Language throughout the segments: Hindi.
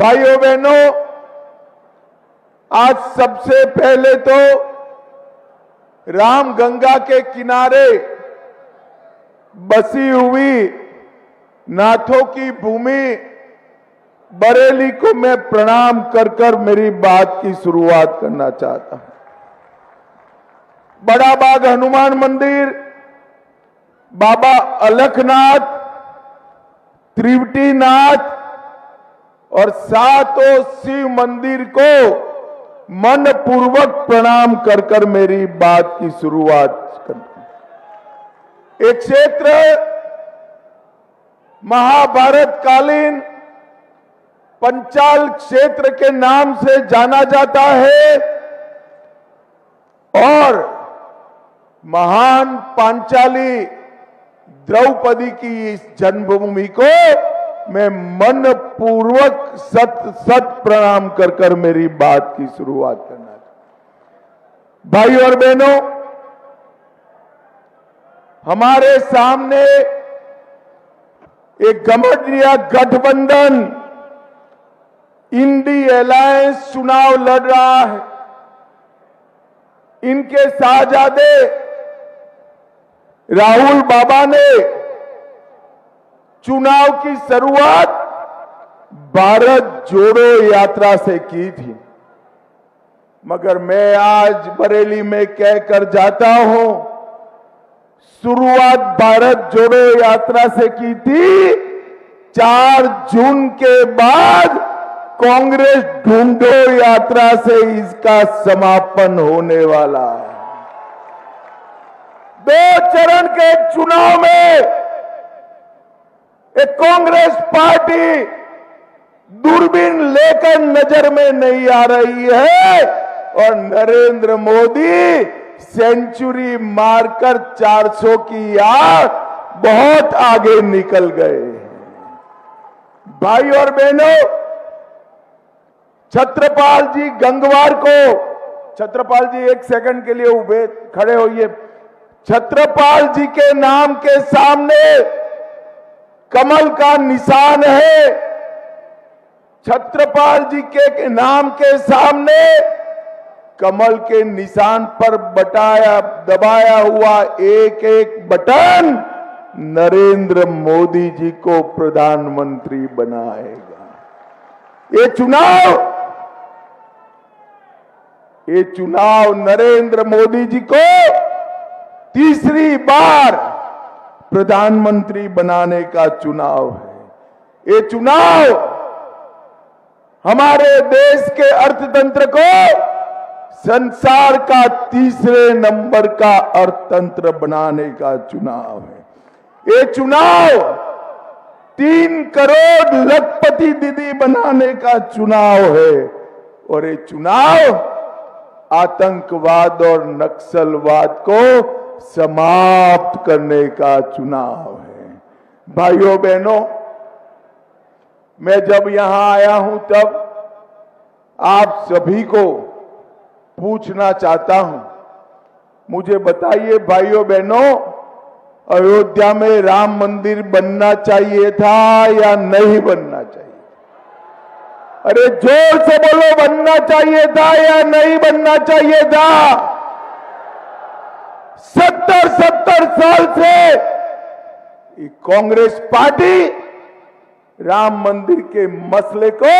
भाइयों बहनों, आज सबसे पहले तो रामगंगा के किनारे बसी हुई नाथों की भूमि बरेली को मैं प्रणाम कर कर मेरी बात की शुरुआत करना चाहता हूं। बड़ा बाग हनुमान मंदिर, बाबा अलखनाथ, त्रिवटीनाथ और सातों शिव मंदिर को मनपूर्वक प्रणाम कर कर मेरी बात की शुरुआत करता हूं। एक क्षेत्र महाभारत कालीन पंचाल क्षेत्र के नाम से जाना जाता है और महान पांचाली द्रौपदी की इस जन्मभूमि को मैं मनपूर्वक सत प्रणाम कर कर मेरी बात की शुरुआत करना चाहता। भाई और बहनों, हमारे सामने एक गठबंधन गठबंधन इंडी अलायंस चुनाव लड़ रहा है। इनके साहजादे राहुल बाबा ने चुनाव की शुरुआत भारत जोड़ो यात्रा से की थी, मगर मैं आज बरेली में कहकर जाता हूं, शुरुआत भारत जोड़ो यात्रा से की थी। 4 जून के बाद कांग्रेस ढूंढो यात्रा से इसका समापन होने वाला है। 2 चरण के चुनाव में एक कांग्रेस पार्टी दूरबीन लेकर नजर में नहीं आ रही है और नरेंद्र मोदी सेंचुरी मारकर 400 की आग बहुत आगे निकल गए। भाई और बहनों, छत्रपाल जी गंगवार को, छत्रपाल जी एक सेकंड के लिए खड़े होइए। छत्रपाल जी के नाम के सामने कमल का निशान है। छत्रपाल जी के नाम के सामने कमल के निशान पर दबाया हुआ एक एक बटन नरेंद्र मोदी जी को प्रधानमंत्री बनाएगा। ये चुनाव नरेंद्र मोदी जी को तीसरी बार प्रधानमंत्री बनाने का चुनाव है। ये चुनाव हमारे देश के अर्थतंत्र को संसार का तीसरे नंबर का अर्थतंत्र बनाने का चुनाव है। ये चुनाव 3 करोड़ लखपति दीदी बनाने का चुनाव है और ये चुनाव आतंकवाद और नक्सलवाद को समाप्त करने का चुनाव है। भाइयों बहनों, मैं जब यहां आया हूं तब आप सभी को पूछना चाहता हूं, मुझे बताइए भाइयों बहनों, अयोध्या में राम मंदिर बनना चाहिए था या नहीं बनना चाहिए? अरे जोर से बोलो, बनना चाहिए था या नहीं बनना चाहिए था? 70 साल से कांग्रेस पार्टी राम मंदिर के मसले को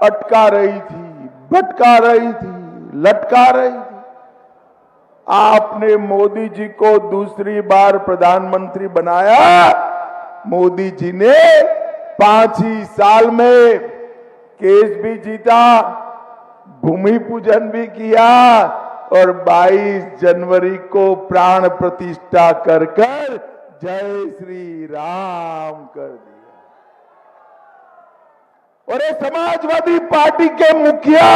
अटका रही थी, भटका रही थी, लटका रही थी। आपने मोदी जी को दूसरी बार प्रधानमंत्री बनाया। मोदी जी ने 5 ही साल में केस भी जीता, भूमि पूजन भी किया और 22 जनवरी को प्राण प्रतिष्ठा कर जय श्री राम कर दिया। और ये समाजवादी पार्टी के मुखिया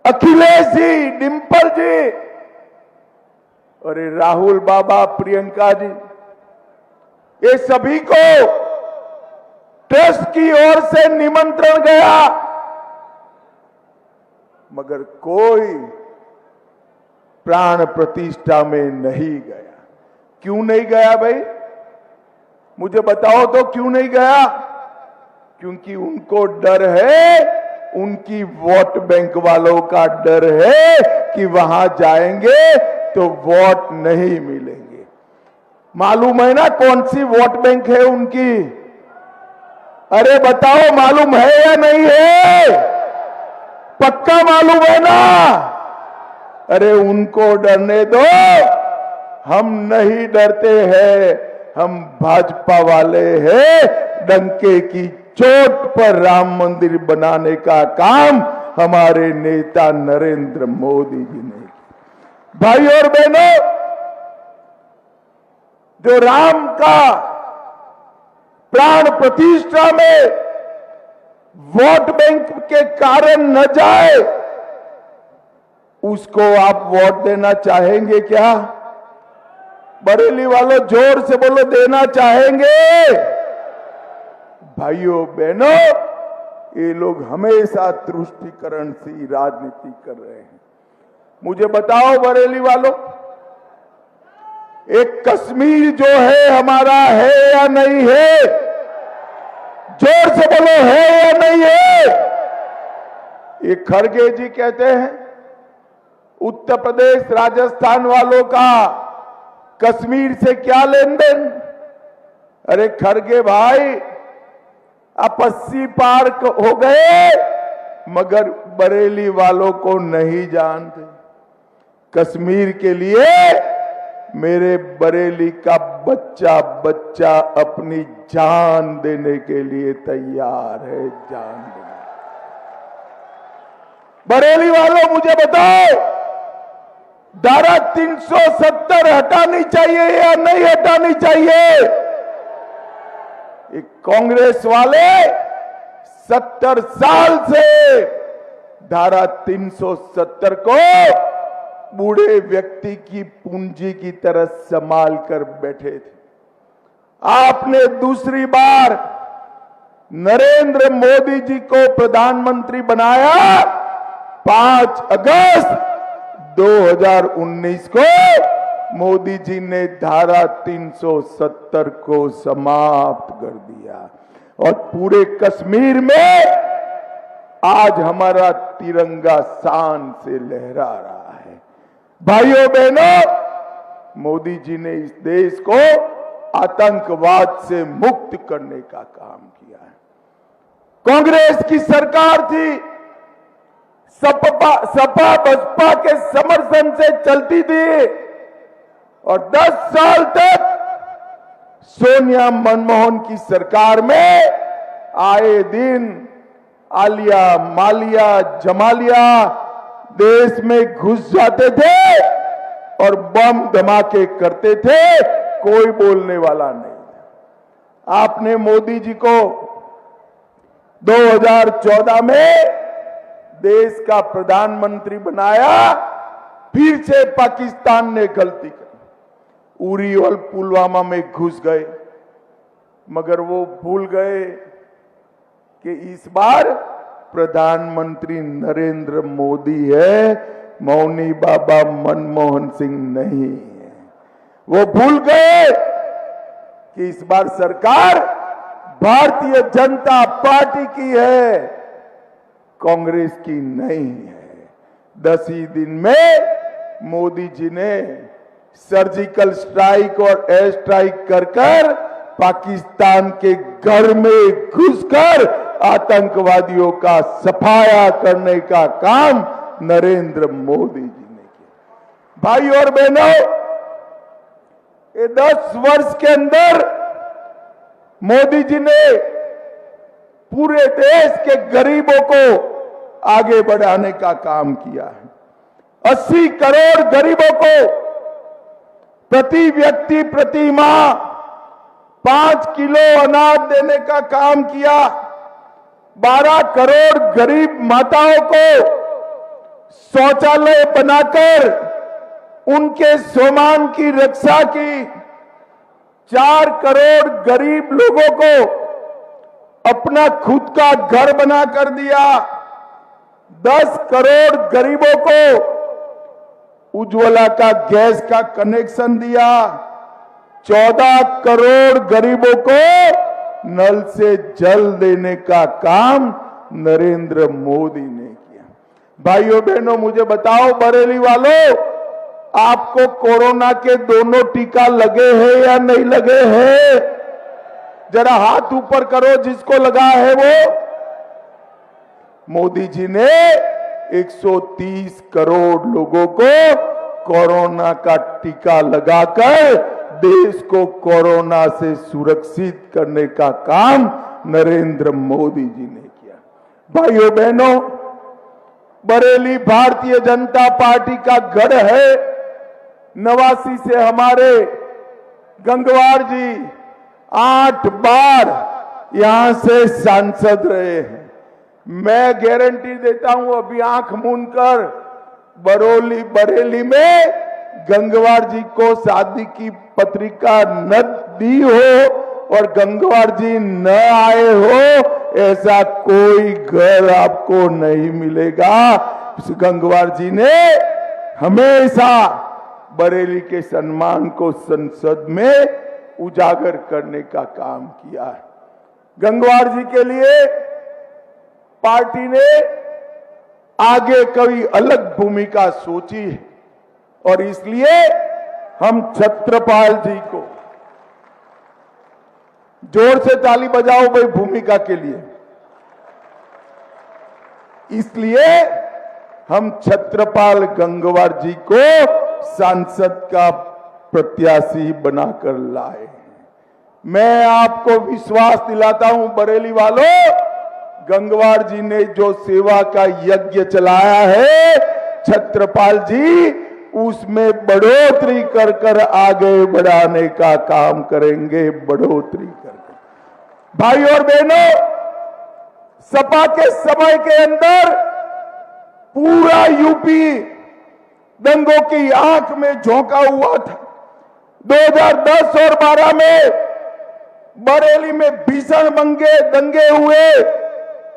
अखिलेश जी, डिंपल जी और राहुल बाबा, प्रियंका जी, ये सभी को ट्रस्ट की ओर से निमंत्रण गया, मगर कोई प्राण प्रतिष्ठा में नहीं गया। क्यों नहीं गया भाई? मुझे बताओ तो क्यों नहीं गया? क्योंकि उनको डर है, उनकी वोट बैंक वालों का डर है कि वहां जाएंगे तो वोट नहीं मिलेंगे। मालूम है ना कौन सी वोट बैंक है उनकी? अरे बताओ, मालूम है या नहीं है? पक्का मालूम है ना? अरे उनको डरने दो, हम नहीं डरते हैं, हम भाजपा वाले हैं। डंके की चोट पर राम मंदिर बनाने का काम हमारे नेता नरेंद्र मोदी जी ने किया। भाई और बहनों, जो राम का प्राण प्रतिष्ठा में वोट बैंक के कारण न जाए, उसको आप वोट देना चाहेंगे क्या? बरेली वालों जोर से बोलो, देना चाहेंगे? भाइयों बहनों, ये लोग हमेशा तुष्टीकरण से राजनीति कर रहे हैं। मुझे बताओ बरेली वालों, एक कश्मीर जो है हमारा है या नहीं है? जोर से बोलो, है या नहीं है? ये खड़गे जी कहते हैं उत्तर प्रदेश राजस्थान वालों का कश्मीर से क्या लेन देन? अरे खड़गे भाई, आप 80 पार हो गए, मगर बरेली वालों को नहीं जानते। कश्मीर के लिए मेरे बरेली का बच्चा बच्चा अपनी जान देने के लिए तैयार है, जान देने। बरेली वालों मुझे बताओ, धारा 370 हटानी चाहिए या नहीं हटानी चाहिए? कांग्रेस वाले 70 साल से धारा 370 को बूढ़े व्यक्ति की पूंजी की तरह संभाल कर बैठे थे। आपने दूसरी बार नरेंद्र मोदी जी को प्रधानमंत्री बनाया 5 अगस्त 2019 को। मोदी जी ने धारा 370 को समाप्त कर दिया और पूरे कश्मीर में आज हमारा तिरंगा शान से लहरा रहा है। भाइयों बहनों, मोदी जी ने इस देश को आतंकवाद से मुक्त करने का काम किया है। कांग्रेस की सरकार थी, सपा बसपा के समर्थन से चलती थी और 10 साल तक सोनिया मनमोहन की सरकार में आए दिन आलिया मालिया जमालिया देश में घुस जाते थे और बम धमाके करते थे, कोई बोलने वाला नहीं। आपने मोदी जी को 2014 में देश का प्रधानमंत्री बनाया, फिर से पाकिस्तान ने गलती की, उरी और पुलवामा में घुस गए, मगर वो भूल गए कि इस बार प्रधानमंत्री नरेंद्र मोदी है, मौनी बाबा मनमोहन सिंह नहीं है। वो भूल गए कि इस बार सरकार भारतीय जनता पार्टी की है, कांग्रेस की नहीं है। 10 ही दिन में मोदी जी ने सर्जिकल स्ट्राइक और एयर स्ट्राइक कर पाकिस्तान के घर में घुसकर आतंकवादियों का सफाया करने का काम नरेंद्र मोदी जी ने किया। भाई और बहनों, ये 10 वर्ष के अंदर मोदी जी ने पूरे देश के गरीबों को आगे बढ़ाने का काम किया है। 80 करोड़ गरीबों को प्रति व्यक्ति प्रति माह 5 किलो अनाज देने का काम किया। 12 करोड़ गरीब माताओं को शौचालय बनाकर उनके सम्मान की रक्षा की। 4 करोड़ गरीब लोगों को अपना खुद का घर बना कर दिया। 10 करोड़ गरीबों को उज्ज्वला का गैस का कनेक्शन दिया। 14 करोड़ गरीबों को नल से जल देने का काम नरेंद्र मोदी ने किया। भाइयों बहनों, मुझे बताओ बरेली वालों, आपको कोरोना के दोनों टीका लगे हैं या नहीं लगे हैं? जरा हाथ ऊपर करो जिसको लगा है वो। मोदी जी ने 130 करोड़ लोगों को कोरोना का टीका लगाकर देश को कोरोना से सुरक्षित करने का काम नरेंद्र मोदी जी ने किया। भाइयों बहनों, बरेली भारतीय जनता पार्टी का गढ़ है। 89 से हमारे गंगवार जी 8 बार यहां से सांसद रहे हैं। मैं गारंटी देता हूं, अभी आंख मूंद कर बरेली में गंगवार जी को शादी की पत्रिका न दी हो और गंगवार जी न आए हो, ऐसा कोई घर आपको नहीं मिलेगा। गंगवार जी ने हमेशा बरेली के सम्मान को संसद में उजागर करने का काम किया है। गंगवार जी के लिए पार्टी ने आगे कोई अलग भूमिका सोची है और इसलिए हम छत्रपाल जी को, जोर से ताली बजाओ भाई भूमिका के लिए, इसलिए हम छत्रपाल गंगवार जी को सांसद का प्रत्याशी बनाकर लाए। मैं आपको विश्वास दिलाता हूं बरेली वालों, गंगवार जी ने जो सेवा का यज्ञ चलाया है, छत्रपाल जी उसमें बढ़ोतरी कर कर आगे बढ़ाने का काम करेंगे, बढ़ोतरी कर। भाई और बहनों, सपा के समय के अंदर पूरा यूपी दंगों की आंख में झोंका हुआ था। 2010 और 12 में बरेली में भीषण दंगे हुए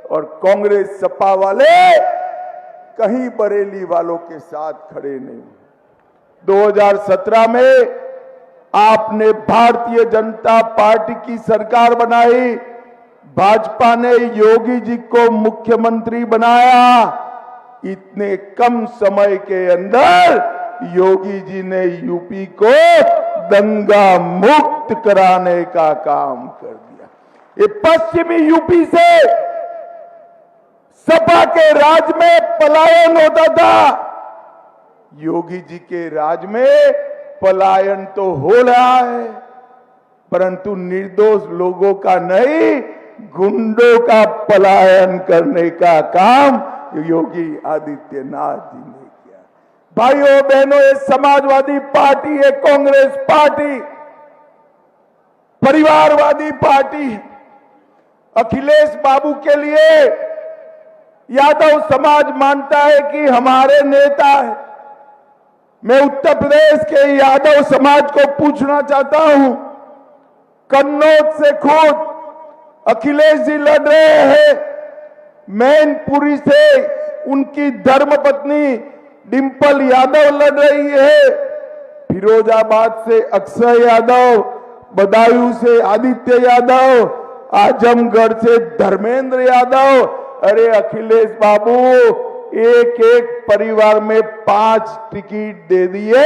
और कांग्रेस सपा वाले कहीं बरेली वालों के साथ खड़े नहीं। 2017 में आपने भारतीय जनता पार्टी की सरकार बनाई, भाजपा ने योगी जी को मुख्यमंत्री बनाया। इतने कम समय के अंदर योगी जी ने यूपी को दंगा मुक्त कराने का काम कर दिया। ये पश्चिमी यूपी से सपा के राज में पलायन होता था, योगी जी के राज में पलायन तो हो रहा है, परंतु निर्दोष लोगों का नहीं, गुंडों का पलायन करने का काम योगी आदित्यनाथ जी ने किया। भाइयों बहनों, ये समाजवादी पार्टी है, कांग्रेस पार्टी परिवारवादी पार्टी है। अखिलेश बाबू के लिए यादव समाज मानता है कि हमारे नेता है। मैं उत्तर प्रदेश के यादव समाज को पूछना चाहता हूं, कन्नौज से खुद अखिलेश जी लड़ रहे हैं, मैनपुरी से उनकी धर्मपत्नी डिंपल यादव लड़ रही है, फिरोजाबाद से अक्षय यादव, बदायूं से आदित्य यादव, आजमगढ़ से धर्मेंद्र यादव। अरे अखिलेश बाबू, एक एक परिवार में 5 टिकट दे दिए,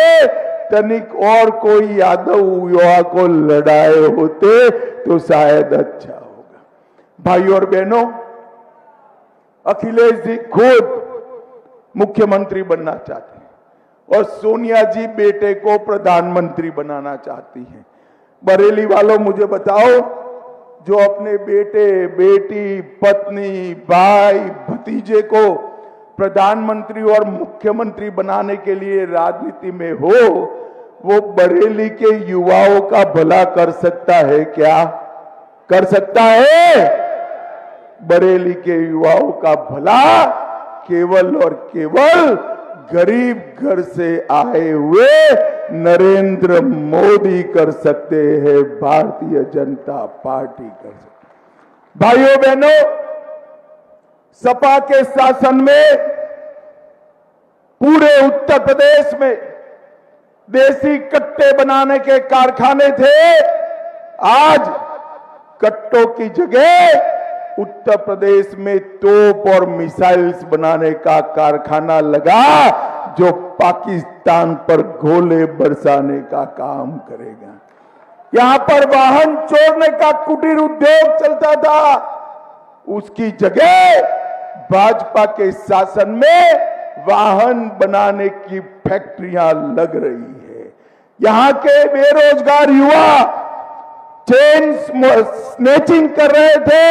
तनिक और कोई यादव युवा को लड़ाए होते तो शायद अच्छा होगा। भाइयों और बहनों, अखिलेश जी खुद मुख्यमंत्री बनना चाहते हैं और सोनिया जी बेटे को प्रधानमंत्री बनाना चाहती हैं। बरेली वालों, मुझे बताओ, जो अपने बेटे, बेटी, पत्नी, भाई, भतीजे को प्रधानमंत्री और मुख्यमंत्री बनाने के लिए राजनीति में हो, वो बरेली के युवाओं का भला कर सकता है क्या? कर सकता है? बरेली के युवाओं का भला केवल और केवल गरीब घर से आए हुए नरेंद्र मोदी कर सकते हैं, भारतीय जनता पार्टी कर सकती। भाइयों बहनों, सपा के शासन में पूरे उत्तर प्रदेश में देसी कट्टे बनाने के कारखाने थे। आज कट्टों की जगह उत्तर प्रदेश में तोप और मिसाइल्स बनाने का कारखाना लगा, जो पाकिस्तान पर गोले बरसाने का काम करेगा। यहां पर वाहन चोरने का कुटीर उद्योग चलता था, उसकी जगह भाजपा के शासन में वाहन बनाने की फैक्ट्रियां लग रही है। यहां के बेरोजगार युवा चेन स्नेचिंग कर रहे थे,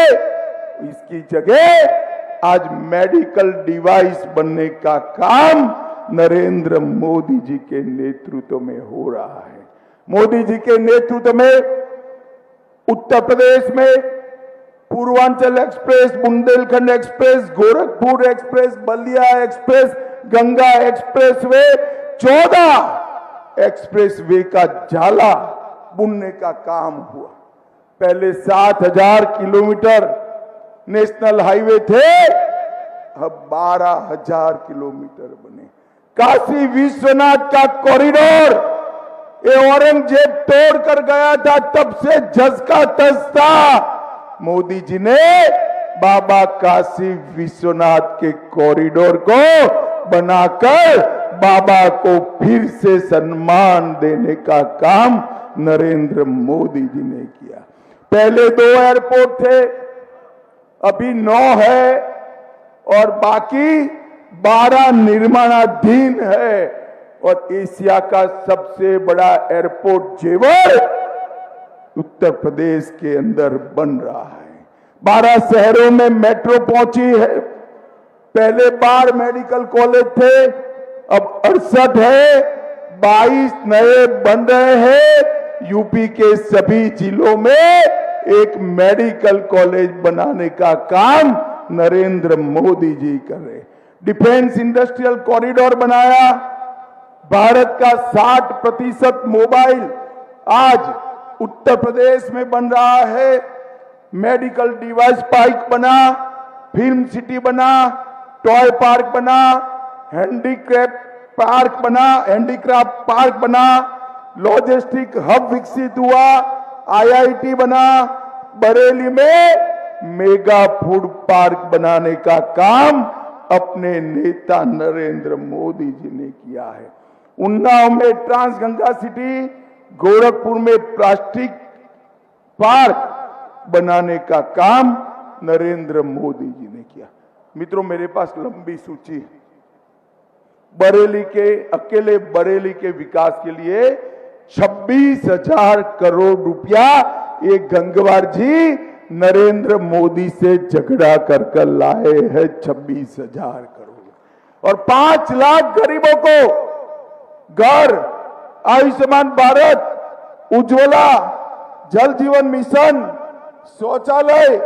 इसकी जगह आज मेडिकल डिवाइस बनने का काम नरेंद्र मोदी जी के नेतृत्व में हो रहा है। मोदी जी के नेतृत्व में उत्तर प्रदेश में Purvanchal express, Bundelkhand express, Gorakhpur express, Ballia express, Ganga express way, 14 express way का जाला बुनने का काम हुआ। पहले 7,000 किलोमीटर नेशनल हाईवे थे, अब 12,000 किलोमीटर बने। काशी विश्वनाथ का कॉरिडोर ये औरंगजेब तोड़ कर गया था, तब से झसका तस था। मोदी जी ने बाबा काशी विश्वनाथ के कॉरिडोर को बनाकर बाबा को फिर से सम्मान देने का काम नरेंद्र मोदी जी ने किया। पहले 2 एयरपोर्ट थे, अभी 9 है और बाकी 12 निर्माणाधीन है। और एशिया का सबसे बड़ा एयरपोर्ट जेवर उत्तर प्रदेश के अंदर बन रहा है। 12 शहरों में मेट्रो पहुंची है। पहले बार मेडिकल कॉलेज थे, अब 68 है, 22 नए बन रहे हैं। यूपी के सभी जिलों में एक मेडिकल कॉलेज बनाने का काम नरेंद्र मोदी जी कर रहे। डिफेंस इंडस्ट्रियल कॉरिडोर बनाया। भारत का 60% मोबाइल आज उत्तर प्रदेश में बन रहा है। मेडिकल डिवाइस पार्क बना, फिल्म सिटी बना, टॉय पार्क बना, हैंडीक्राफ्ट पार्क बना, लॉजिस्टिक हब विकसित हुआ, आईआईटी बना। बरेली में मेगा फूड पार्क बनाने का काम अपने नेता नरेंद्र मोदी जी ने किया है। उन्नाव में ट्रांसगंगा सिटी, गोरखपुर में प्लास्टिक पार्क बनाने का काम नरेंद्र मोदी जी ने किया। मित्रों, मेरे पास लंबी सूची है। अकेले बरेली के विकास के लिए 26,000 करोड़ रुपया ये गंगवार जी नरेंद्र मोदी से झगड़ा कर लाए हैं। 26,000 करोड़ और 5 लाख गरीबों को घर, आयुष्मान भारत, उज्ज्वला, जल जीवन मिशन, शौचालय,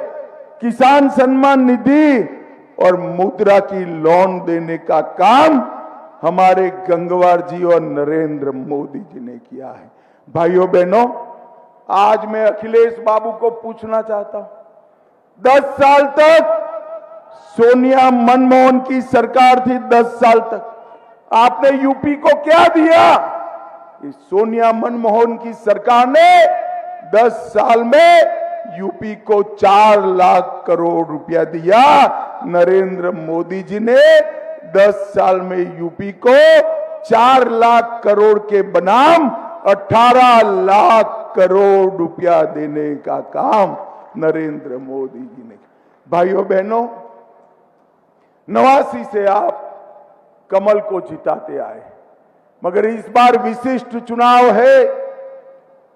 किसान सम्मान निधि और मुद्रा की लोन देने का काम हमारे गंगवार जी और नरेंद्र मोदी जी ने किया है। भाइयों बहनों, आज मैं अखिलेश बाबू को पूछना चाहता हूं, 10 साल तक सोनिया मनमोहन की सरकार थी। 10 साल तक आपने यूपी को क्या दिया? इस सोनिया मनमोहन की सरकार ने 10 साल में यूपी को 4 लाख करोड़ रुपया दिया। नरेंद्र मोदी जी ने 10 साल में यूपी को 4 लाख करोड़ के बनाम 18 लाख करोड़ रुपया देने का काम नरेंद्र मोदी जी ने। भाइयों बहनों, 89 से आप कमल को जिताते आए, मगर इस बार विशिष्ट चुनाव है।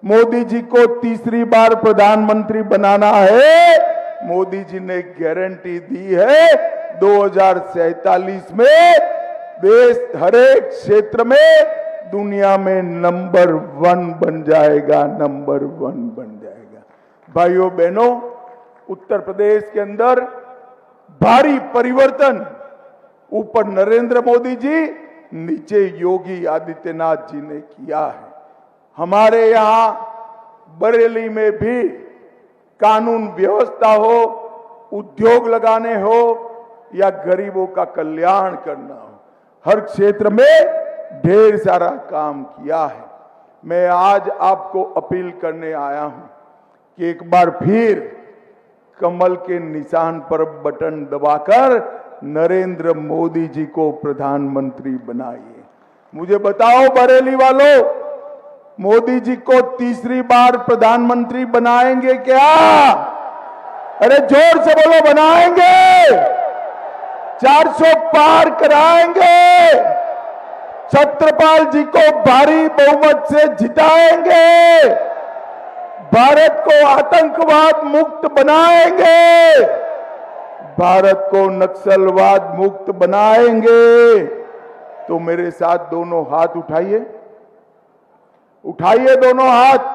मोदी जी को तीसरी बार प्रधानमंत्री बनाना है। मोदी जी ने गारंटी दी है 2047 में देश हर एक क्षेत्र में दुनिया में नंबर 1 बन जाएगा, नंबर 1 बन जाएगा। भाइयों बहनों, उत्तर प्रदेश के अंदर भारी परिवर्तन, ऊपर नरेंद्र मोदी जी, नीचे योगी आदित्यनाथ जी ने किया है। हमारे यहां बरेली में भी कानून व्यवस्था हो, उद्योग लगाने हो या गरीबों का कल्याण करना हो, हर क्षेत्र में ढेर सारा काम किया है। मैं आज आपको अपील करने आया हूं कि एक बार फिर कमल के निशान पर बटन दबाकर नरेंद्र मोदी जी को प्रधानमंत्री बनाइए। मुझे बताओ बरेली वालों, मोदी जी को तीसरी बार प्रधानमंत्री बनाएंगे क्या? अरे जोर से बोलो, बनाएंगे? 400 पार कराएंगे? छत्रपाल जी को भारी बहुमत से जिताएंगे? भारत को आतंकवाद मुक्त बनाएंगे? भारत को नक्सलवाद मुक्त बनाएंगे? तो मेरे साथ दोनों हाथ उठाइए, उठाइए दोनों हाथ,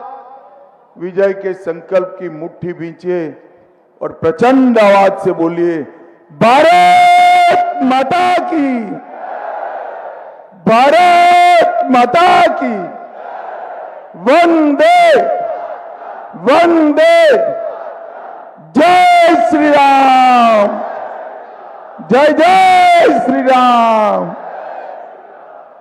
विजय के संकल्प की मुट्ठी भींचिए और प्रचंड आवाज से बोलिए, भारत माता की, भारत माता की, वंदे वंदे, जय श्री राम, जय जय श्री राम।